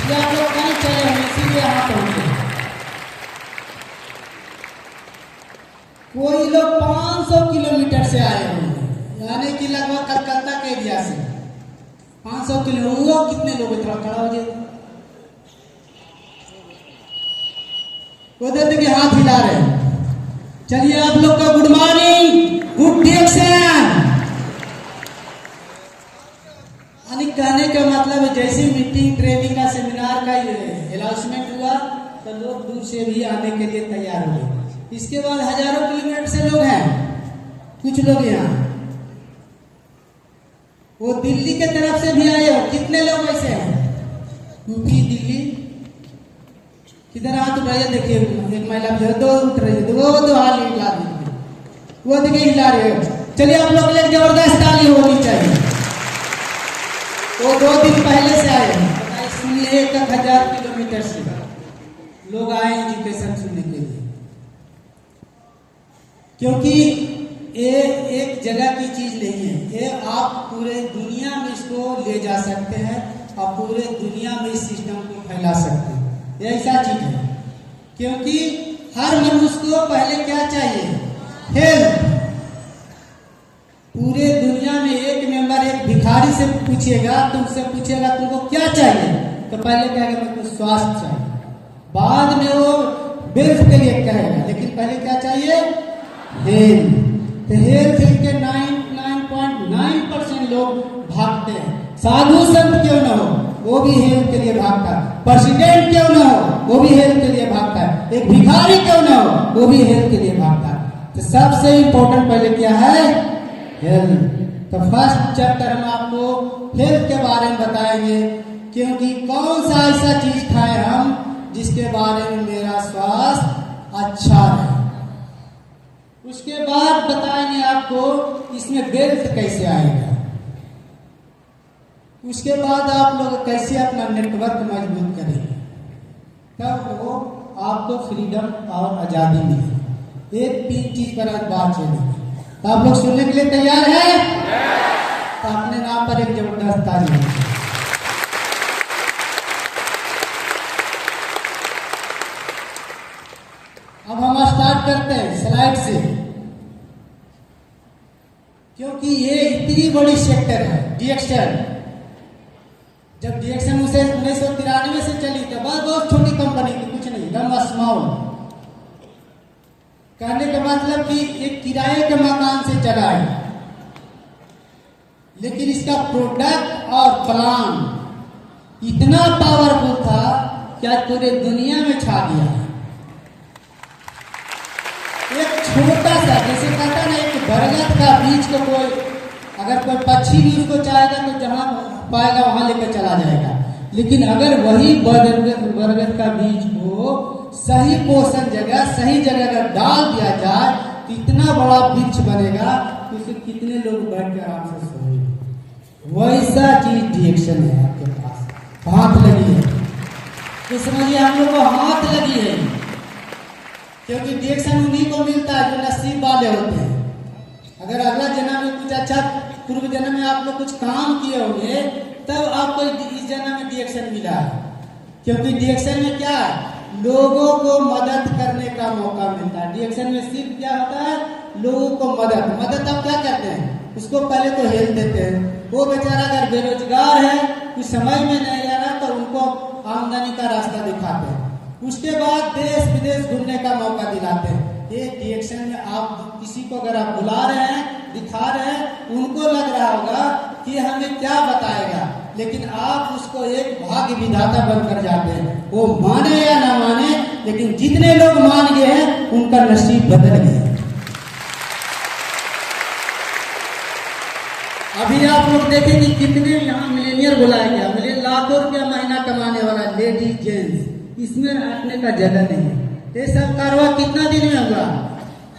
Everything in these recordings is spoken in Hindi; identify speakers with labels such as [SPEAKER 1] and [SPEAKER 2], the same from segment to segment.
[SPEAKER 1] इसलिए आप लोग कहीं चले हैं, इसीलिए यहाँ पहुंचे। कोई लोग 500 किलोमीटर से आए होंगे, यानी कि लगभग कलकत्ता के एरिया से 500 किलो। वो कितने लोग इतना खड़ा हो जाए, वो देखते कि हाथ हिला रहे हैं। चलिए आप लोग का गुड मॉर्निंग, गुड डायरेक्शन। यानी कहने का मतलब है जैसे मीटिंग ट्रेनिंग का सेमिनार का अनाउंसमेंट हुआ तो लोग दूर से भी आने के लिए तैयार हुए। इसके बाद हजारों किलोमीटर से लोग हैं, कुछ लोग यहाँ वो दिल्ली के तरफ से भी आए हो। कितने लोग ऐसे हैं यूपी दिल्ली? किधर हाथ उठाइए, देखिए एक महिला दो उठ रही है, वो दो हाथ हिला दीजिए, वो देखिए हिला रहे हो। चलिए आप लोग के लिए जबरदस्त ताली होनी चाहिए। वो 2 दिन पहले से आए हैं, सुनिए 1000 किलोमीटर से लोग आए एजुकेशन सुनने के लिए, क्योंकि ये एक जगह की चीज नहीं है, ये आप पूरे दुनिया में इसको ले जा सकते हैं और पूरे दुनिया में इस सिस्टम को फैला सकते हैं। ये ऐसा चीज है, क्योंकि हर मनुष्य को पहले क्या चाहिए? हेल्थ। पूरे दुनिया में एक मेंबर एक भिखारी से पूछेगा, तुमसे पूछेगा तुमको क्या चाहिए, तो पहले कहेगा मेरे को स्वास्थ्य चाहिए, बाद में वो वेल्थ के लिए कहेगा, लेकिन पहले क्या चाहिए? हेल्थ। तो हेल्थ के 99.9% लोग भागते हैं। साधु संत क्यों ना हो वो भी हेल्थ के लिए भागता है, प्रेसिडेंट क्यों ना हो वो भी हेल्थ के लिए भागता है, एक भिखारी क्यों ना हो वो भी हेल्थ के लिए भागता है। तो सबसे इंपॉर्टेंट पहले क्या है? हेल्थ। तो फर्स्ट चैप्टर हम आपको हेल्थ के बारे में बताएंगे, क्योंकि कौन सा ऐसा चीज खाए हम जिसके बारे में मेरा स्वास्थ्य अच्छा रहे। उसके बाद बताएंगे आपको इसमें वेल्थ कैसे आएगा। उसके बाद आप लोग कैसे अपना नेटवर्क मजबूत करेंगे, तब वो आपको फ्रीडम और आजादी मिलेगी। एक 3 चीज पर आज बात चलेगी, तो आप लोग सुनने के लिए तैयार हैं? तो अपने नाम पर एक जबरदस्त ताली। अब हम स्टार्ट करते हैं स्लाइड से, क्योंकि ये इतनी बड़ी सेक्टर है डिएक्शन। जब डिएक्शन उसे 1993 से चली तो बहुत छोटी कंपनी थी, कुछ नहीं, एकदम स्मॉल। कहने का मतलब कि एक किराए के मकान से चला है, लेकिन इसका प्रोडक्ट और प्लान इतना पावरफुल था कि आज पूरे दुनिया में छा गया। एक छोटा सा, जैसे कहता ना, एक बरगद का बीज को कोई अगर कोई पक्षी भी उसको चाहेगा तो जहां पाएगा वहां लेकर चला जाएगा, लेकिन अगर वही बरगद का बीज को सही पोषण जगह सही जगह अगर डाल दिया जाए तो इतना बड़ा वृक्ष बनेगा कि उसे कितने लोग बैठ के आराम से सोएंगे। वैसा चीज डिएक्शन है आपके पास, हाथ लगी है। तो समझिए हम लोग को हाथ लगी है, क्योंकि डिएक्शन उन्हीं को मिलता है जो नसीब वाले होते हैं। अगर अगला जन्म में कुछ अच्छा, पूर्व जन्म में आप लोग कुछ काम किए होंगे, तब आपको इस जन्म में डिएक्शन मिला है। क्योंकि डिएक्शन में क्या है? लोगों को मदद करने का मौका मिलता है। डिएक्शन में सिर्फ क्या होता है? लोगों को मदद आप क्या करते हैं? उसको पहले तो हेल्प देते हैं। वो बेचारा अगर बेरोजगार है, कुछ समझ में नहीं आ रहा, तो उनको आमदनी का रास्ता दिखाते हैं। उसके बाद देश विदेश घूमने का मौका दिलाते हैं। ये डिएक्शन में आप किसी को अगर आप बुला रहे हैं, दिखा रहे हैं, उनको लग रहा होगा कि हमें क्या बताएगा, लेकिन आप उसको एक भाग्य विधाता बनकर जाते हैं। वो माने या ना माने, लेकिन जितने लोग मान गए हैं उनका नसीब बदल गया। अभी आप लोग देखें कि कितने यहाँ मिलीनियर बुलाया गया, मिलियन लाखों रुपया महीना कमाने वाला लेडीज जेंट्स, इसमें हटने का जगह नहीं है। ये सब कारवा कितना दिन में होगा?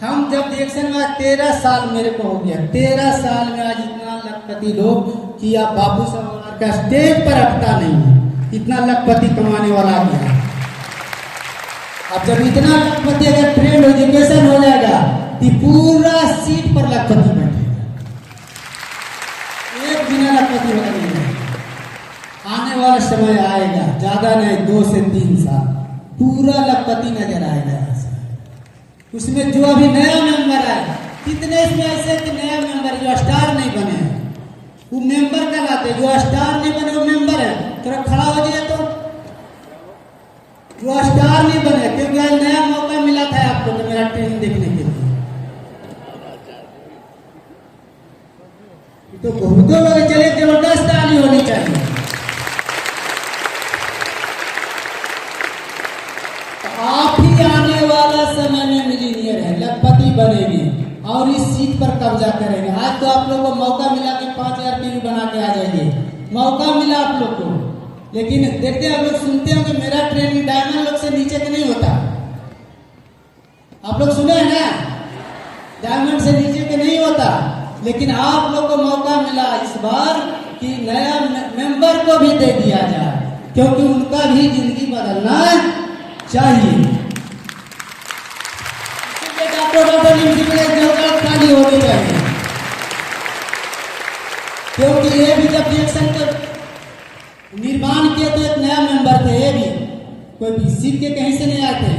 [SPEAKER 1] हम जब डिएक्शन में 13 साल मेरे को हो गया, 13 साल में आज इतना लखपति लोग कि आप बाबू साहब का स्टेज पर हटता नहीं है, इतना लखपति कमाने वाला आ गया। अब जब इतना लखपति अगर ट्रेंड एजुकेशन हो जाएगा तो पूरा सीट पर लखपति बैठेगा, एक बिना लखपति होगा नहीं। आने वाला समय आएगा, ज्यादा नहीं 2 से 3 साल, पूरा लखपति नजर आएगा यहाँ से। उसमें जो अभी नया मेंबर है, कितने इसमें ऐसे कि नया मेंबर जो स्टार नहीं बने हैं वो मेंबर कहलाते, जो स्टार नहीं बने वो मेंबर है। थोड़ा खड़ा हो जाए तो जो स्टार नहीं बने, क्योंकि आज नया मौका मिला था आपको तो मेरा ट्रेनिंग देखने के लिए, तो बहुतों लोग चले, जबरदस्त ताली होनी चाहिए। आप ही आने वाला समय में मिलीनियर है, लखपति बनेंगे और इस सीट पर कब्जा करेंगे। आज तो आप लोग को मौका मिला कि 5000 टीवी बना के आ जाइए, मौका मिला आप लोग को, लेकिन देखते हैं आप लोग सुनते हो कि मेरा ट्रेनिंग डायमंड लोग से नीचे के नहीं होता। आप लोग सुने हैं ना, डायमंड से नीचे के नहीं होता, लेकिन आप लोग को मौका मिला इस बार कि नया मेंबर को भी दे दिया जाए, क्योंकि उनका भी जिंदगी बदलना चाहिए। खाली होनी चाहिए, क्योंकि ये भी जब इलेक्शन का निर्माण किए तो एक नया मेंबर थे, ये भी कोई भी सीख के कहीं से नहीं आए थे।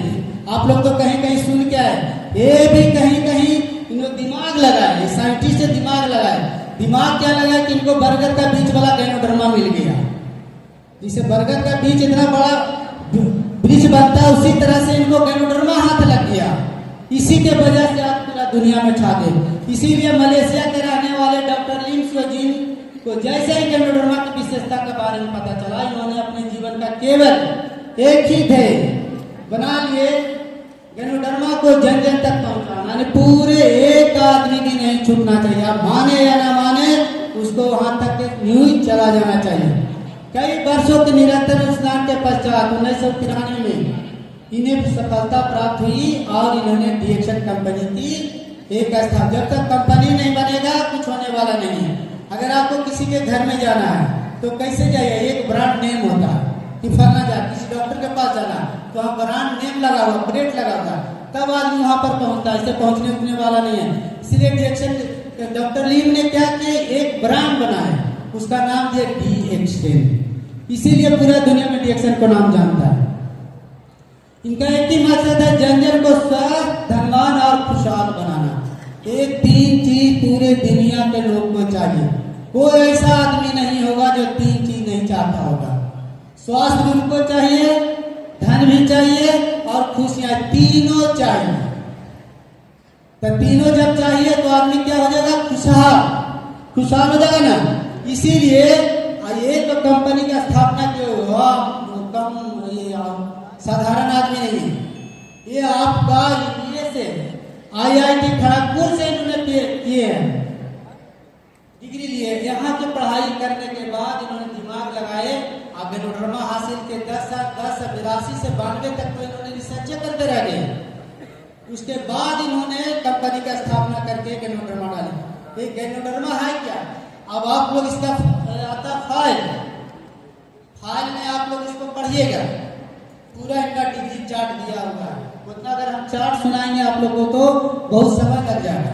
[SPEAKER 1] आप लोग तो कहीं कहीं सुन के आए, ये भी कहीं कहीं इन्होंने दिमाग लगाए, साइंटिस्ट से दिमाग लगाए। दिमाग क्या लगाया कि इनको बरगद का बीज वाला गैनोडर्मा मिल गया। जिसे बरगद का बीज इतना बड़ा वृक्ष बनता है, उसी तरह से इनको गैनोडर्मा हाथ लग गया। इसी के वजह से आज पूरा दुनिया में छा गए। इसीलिए मलेशिया के रहने वाले डॉक्टर लिम सोजिन को जैसे ही गैनोडर्मा की विशेषता के बारे में पता चला, इन्होंने अपने जीवन का केवल एक ही ध्येय बना लिए, गैनोडर्मा को जन जन तक पहुंचाना। यानी पूरे एक आदमी की नहीं छूटना चाहिए, आप माने या ना माने, उसको वहां तक न्यूज चला जाना चाहिए। कई वर्षों के निरंतर स्नान के पश्चात 1993 में इन्हें सफलता प्राप्त हुई और इन्होंने डीएक्शन कंपनी की एक स्थान। जब तक कंपनी नहीं बनेगा कुछ होने वाला नहीं है। अगर आपको किसी के घर में जाना है तो कैसे जाइए, एक ब्रांड नेम होता है कि फलना जा, किसी डॉक्टर के पास जाना तो वहाँ ब्रांड नेम लगा हुआ, प्लेट लगा हुआ, तब आदमी वहां पर पहुंचता है, इससे पहुंचने उठने वाला नहीं है। इसलिए डीएक्शन डॉक्टर लीम ने क्या किया, एक ब्रांड बनाया, उसका नाम दिया डीएक्शन। इसीलिए पूरा दुनिया में डीएक्शन को नाम जानता है। इनका एक ही मकसद है, जन जन को स्वस्थ, धनवान और खुशहाल बनाना। एक 3 चीज पूरे दुनिया के लोग को चाहिए। कोई ऐसा आदमी नहीं होगा जो 3 चीज नहीं चाहता होगा। स्वास्थ्य भी उनको चाहिए, धन भी चाहिए और खुशियां, तीनों चाहिए। तो तीनों जब चाहिए तो आदमी क्या हो जाएगा, खुशहाल हो जाएगा ना। इसीलिए एक कंपनी का स्थापना क्यों हुआ, कम साधारण आदमी नहीं है। ये आपका इंडिया से IIT खड़गपुर से इन्होंने किए हैं, डिग्री लिए। यहाँ की पढ़ाई करने के बाद इन्होंने दिमाग लगाए और गैनोडर्मा हासिल के 1082 से 92 तक तो इन्होंने रिसर्च करते रह गए। उसके बाद इन्होंने कंपनी का स्थापना करके गैनोडर्मा डाली। ये गैनोडर्मा है क्या, अब आप लोग इसका आता फाइल में आप लोग इसको पढ़िएगा, पूरा इनका डिग्री चार्ट दिया हुआ है। उतना अगर हम चार्ट सुनाएंगे आप लोगों को तो बहुत समय लग जाएगा,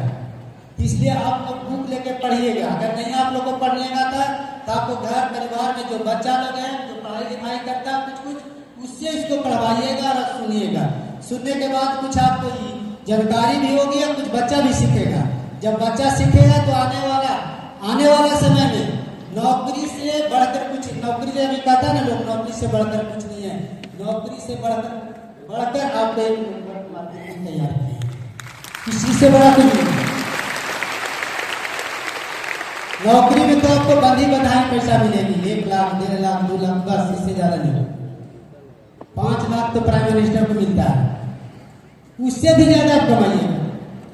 [SPEAKER 1] इसलिए आप लोग बुक लेके पढ़िएगा। अगर नहीं आप लोग को पढ़ने आता तो आपको घर परिवार में जो बच्चा लोग हैं जो पढ़ाई लिखाई करता है कुछ उससे इसको पढ़वाइएगा और सुनिएगा। सुनने के बाद कुछ आपको जानकारी भी होगी और कुछ बच्चा भी सीखेगा। जब बच्चा सीखेगा तो आने वाला समय में नौकरी से बढ़कर कुछ, नौकरी से अभी कहता ना लोग, नौकरी से बढ़कर कुछ नहीं है, नौकरी से बढ़कर आपको एक तैयार किया, किसी से बड़ा कुछ नहीं। नौकरी में तो आपको बंधी बधाई पैसा मिलेगी, 1 लाख 1.5 लाख 2 लाख, बस, इससे ज्यादा नहीं। 5 लाख तो प्राइम मिनिस्टर को मिलता है, उससे भी ज्यादा आप कमाइएगा।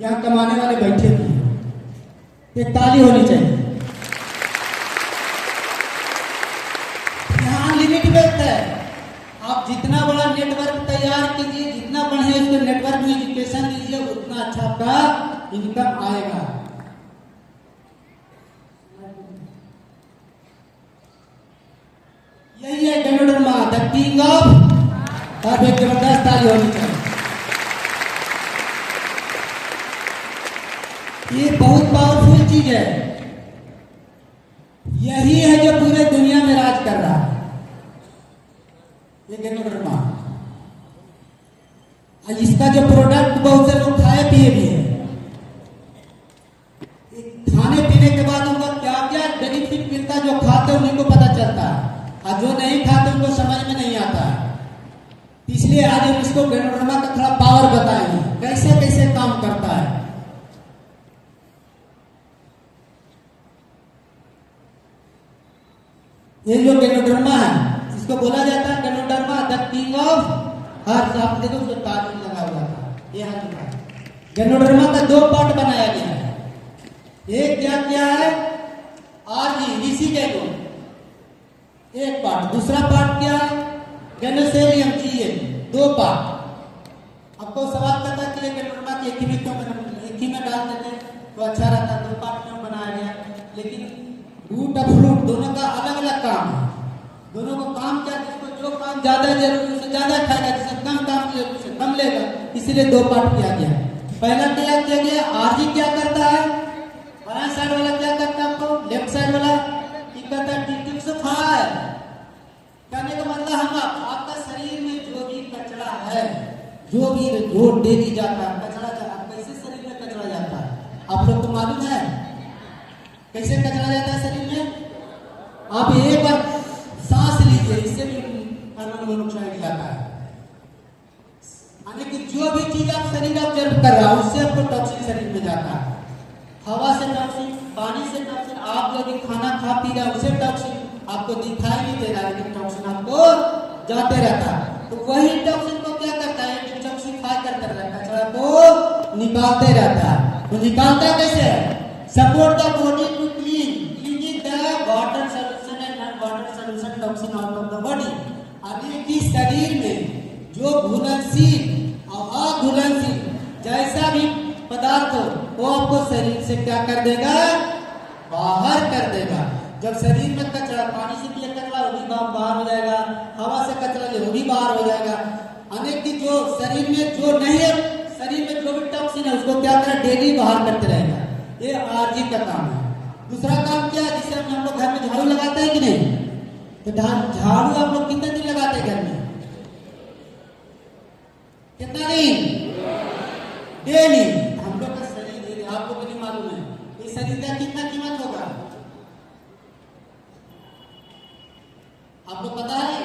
[SPEAKER 1] यहाँ कमाने वाले बैठे भी हैं, एक ताली होनी चाहिए। यहाँ लिमिट बैठता है, आप जितना बड़ा नेटवर्क तैयार कीजिए, जितना बढ़िया इसको नेटवर्क में एजुकेशन दीजिए, उतना अच्छा आपका इनकम आएगा। यही है गैनोडर्मा, द किंग ऑफ, और एक जबरदस्त ताली होनी चाहिए। ये बहुत पावरफुल चीज है, यही है जो पूरे दुनिया में राज कर रहा है। ये गैनोडर्मा। इसका जो प्रोडक्ट बहुत से लोग खाए पिए भी है। खाने पीने के बाद उनको क्या क्या बेनिफिट मिलता है, जो खाते उन्हीं को पता चलता है, और जो नहीं खाते उनको समझ में नहीं आता है। इसलिए आज हम इसको गैनोडर्मा का थोड़ा पावर बताएंगे, कैसे कैसे काम करता है। ये जो गैनोडर्मा है, इसको बोला जाता है ganoderma the king of herbs. आप देखो उसको ताज लगा हुआ था, ये हाथ। गैनोडर्मा का दो पार्ट बनाया गया है। एक क्या है, आरजी ऋषि गैनो, एक पार्ट। दूसरा पार्ट क्या है, गैनोसेरियम जीएल, दो पार्ट। आपको सवाल करता है कि गैनोडर्मा की एक ही में क्यों एक ही में डाल देते तो अच्छा रहता, दो पार्ट क्यों बनाया गया। लेकिन रूट और फ्रूट दोनों का अलग अलग काम है। दोनों को काम क्या, जिसको जो काम ज्यादा जरूरी उससे ज्यादा खाएगा, जिससे कम काम जरूरी उससे कम लेगा, इसीलिए दो पार्ट किया गया। पहला क्या किया गया, आरजी क्या करता है, बाएं साइड वाला क्या करता है, आपको लेफ्ट साइड वाला कहता है डिटॉक्सिफाई। कहने का मतलब हम आपका शरीर में जो भी कचरा है, जो भी जो डेली जाता है कचरा जाता, कैसे शरीर में कचरा जाता है आप लोग को मालूम है, कैसे कचरा जाता है शरीर में। आप एक बार सांस लीजिए, इससे भी कार्बन मोनोऑक्साइड जाता है। यानी कि जो भी चीज आप शरीर ऑब्जर्व कर रहा है उससे आपको टॉक्सिन शरीर में जाता है। हवा से टॉक्सिन, पानी से टॉक्सिन, आप जो भी खाना खा पी रहे हैं उससे टॉक्सिन आपको दिखाई नहीं दे रहा, लेकिन टॉक्सिन आपको जाते रहता है। तो वही टॉक्सिन को क्या करता है, डिटॉक्सिफाई करता रहता है, कचरा को निकालते रहता है। तो निकालता कैसे है, support the body to cleaning the water solution and non water solution toxin out of the body. यानी कि शरीर में जो घुलनशील और अघुलनशील जैसा भी पदार्थ हो वो आपको शरीर से क्या कर देगा, बाहर कर देगा। जब शरीर में कचरा, पानी से भी कचरा वो भी बाहर हो जाएगा, हवा से कचरा वो भी बाहर हो जाएगा। अनेक की जो शरीर में जो नहीं है, शरीर में जो भी टॉक्सिन है उसको क्या करें, डेली बाहर करते रहेगा। ये आरजी का काम है। दूसरा काम क्या है, जिसे हम लोग घर में झाड़ू लगाते हैं कि नहीं, तो झाड़ू आप लोग कितने दिन लगाते हैं घर में, कितना दिन, डेली। हम लोग का शरीर, आपको भी नहीं मालूम है इस शरीर का कितना कीमत होगा, आपको पता है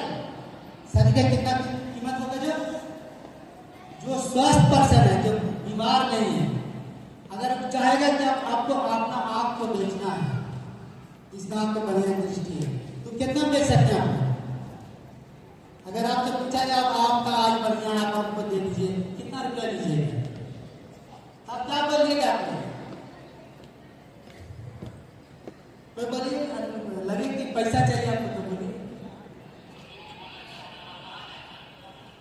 [SPEAKER 1] शरीर का कितना कीमत होगा। जो स्वस्थ पर्सन है, जो बीमार नहीं है, अगर चाहेगा कि आपको अपना आंख को बेचना है, जिसका आपको बढ़िया दृष्टि है, तो कितना बेच सकते हैं आप। अगर आपसे पूछा जाए आपका आज बढ़िया, आप हमको दे दीजिए, कितना रुपया लीजिएगा, आप क्या बोलिएगा, तो बोलिए लगे कि पैसा चाहिए आपको, तो बोलिए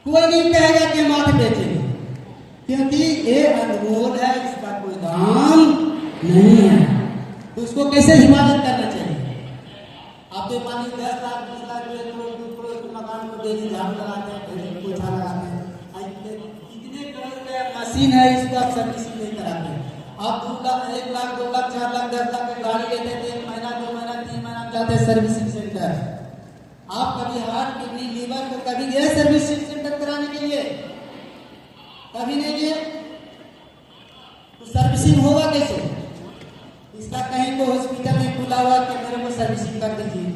[SPEAKER 1] कोई नहीं कहेगा कि हम आंख बेचेंगे, क्योंकि ये अनमोल है, इसका कोई दाम नहीं है। तो उसको कैसे हिफाजत करना चाहिए। आप तो मान लीजिए 10 लाख 20 लाख 1 करोड़ 2 करोड़ के मकान को डेली झाड़ू लगाते हैं, पोछा लगाते हैं, कितने करोड़ का मशीन है, इसको आप सर्विसिंग नहीं कराते। आप 2 लाख 1 लाख 2 लाख 4 लाख 10 लाख की गाड़ी लेते थे, 1 महीना 2 महीना 3 महीना जाते सर्विसिंग सेंटर। आप कभी हार्ट, किडनी, लीवर को कभी गए सर्विसिंग सेंटर कराने के लिए, कभी नहीं गए, तो सर्विसिंग होगा कैसे। इसका कहीं को हॉस्पिटल में खुला हुआ कि मेरे को सर्विसिंग कर दीजिए।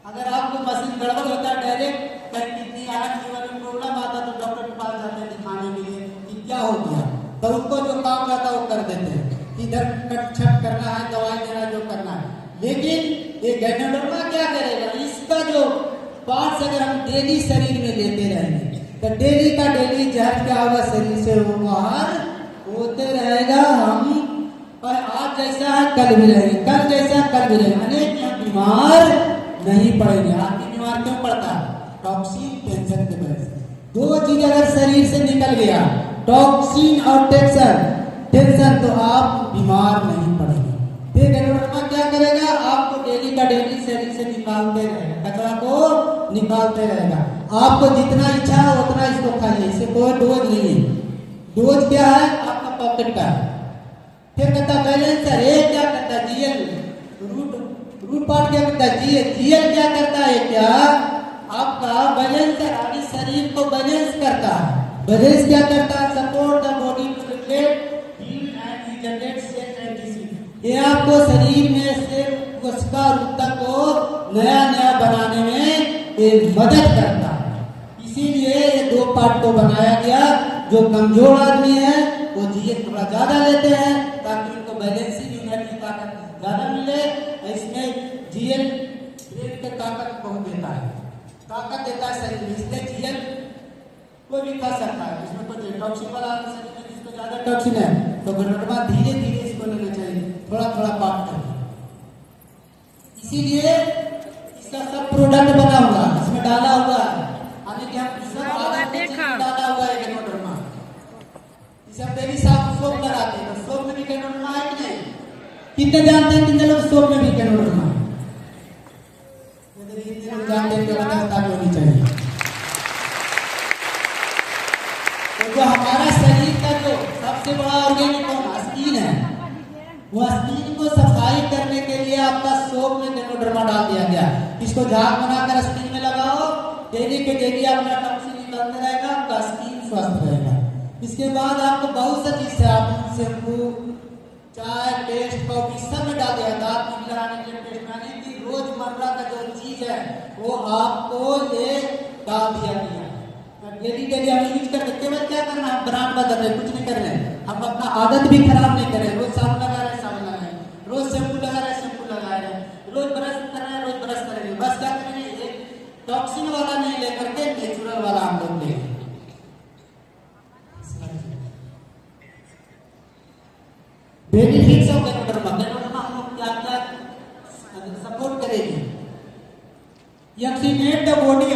[SPEAKER 1] अगर आपको मशीन गड़बड़ होता है, डायरेक्ट कहीं किडनी हार्ट लीवर में प्रॉब्लम आता तो डॉक्टर के पास जाते हैं दिखाने के लिए कि क्या हो गया, तो उनको जो काम रहता है वो कर देते हैं, इधर कट छट करना है, दवाई देना, जो करना है। लेकिन ये गैनोडर्मा क्या करेगा, इसका जो पार्ट्स अगर हम डेली शरीर में लेते रहेंगे तो डेली का डेली जहर क्या होगा, शरीर से वो बाहर होते रहेगा। हम पर आज जैसा है कल भी रहेंगे, कल जैसा कल भी रहेंगे, अनेक हम बीमार नहीं पड़ेंगे। आदमी बीमार क्यों पड़ता है, टॉक्सिन टेंशन के वजह से। दो चीज अगर शरीर से निकल गया, टॉक्सिन और टेंशन, तो आप बीमार नहीं पड़ेंगे। फिर गैनोडर्मा क्या करेगा, आपको डेली का डेली शरीर से निकालते रहेगा, कचरा को निकालते रहेगा। आपको जितना इच्छा है उतना इसको खाइए, इससे कोई डोज नहीं है। डोज क्या है, आपका पॉकेट का है। फिर कहता बैलेंसर, एक क्या करता है, जीएल रूट पार्ट क्या करता है, जीएल क्या करता है, क्या आपका करता है? बैलेंस क्या करता है? Support the body to reflect heal and regenerate cell and tissue. ये आपको शरीर में से कोशिका ऊतक को नया नया बनाने में ये मदद करता है। इसीलिए ये दो पार्ट को बनाया गया। जो कमजोर आदमी है वो जीएल थोड़ा ज्यादा लेते हैं ताकि उनको बैलेंसिंग एनर्जी ताकत ज्यादा मिले। इसमें जीएल ब्रेन के ताकत बहुत देता है, ताकत देता है शरीर में। इसलिए जीएल कोई भी खा सकता है। इसमें कोई टॉक्सिन वाला शरीर में जिसको ज्यादा टॉक्सिन है तो गड़बड़ा धीरे धीरे इसको लेना चाहिए, थोड़ा थोड़ा पार्ट करके। इसीलिए इसका सब प्रोडक्ट बना हुआ इसमें डाला हुआ है। यानी कि हम सब डाला हुआ है केनोडर्मा। इसे हम डेली साफ सोप लगाते हैं तो सोप में भी केनोडर्मा है कि नहीं? कितने जानते हैं? कितने लोग सोप में भी केनोडर्मा है? जानते हैं तो व्यवस्था होनी चाहिए। तो जो हमारा शरीर का जो सबसे बड़ा ऑर्गेन स्किन है, वो स्किन को सफाई करने के लिए आपका सोप में केनोडर्मा डाल दिया गया। इसको झाग बनाकर स्किन में लगाओ, डेली के डेली आपका टॉक्सिन निकलता रहेगा, आपका स्किन स्वस्थ रहेगा। इसके बाद आपको बहुत सा चीज है, आप शैम्पू, चाय, पेस्ट, कॉफी सब में डाल दिया। दांत में लगाने के लिए पेस्ट, यानी कि रोजमर्रा का जो चीज है वो आपको ये डाल दिया गया। डेली डेली हम यूज करते, केवल क्या करना है? ब्रांड बदल रहे, कुछ नहीं कर रहे। हम अपना आदत भी खराब नहीं कर रहे। रोज साबुन लगा रहे, साबुन लगा रहे, रोज शैम्पू लगा रहे, शैम्पू लगा रहे, रोज ब्रश कर रहे हैं, रोज ब्रश करेंगे। बस क्या करेंगे? एक टॉक्सिन वाला नहीं लेकर के नेचुरल वाला हम लोग लेंगे। Benefits of केनोडर्मा। केनोडर्मा हम लोग क्या क्या सपोर्ट करेगी? ये ऑक्सीजनेट द बॉडी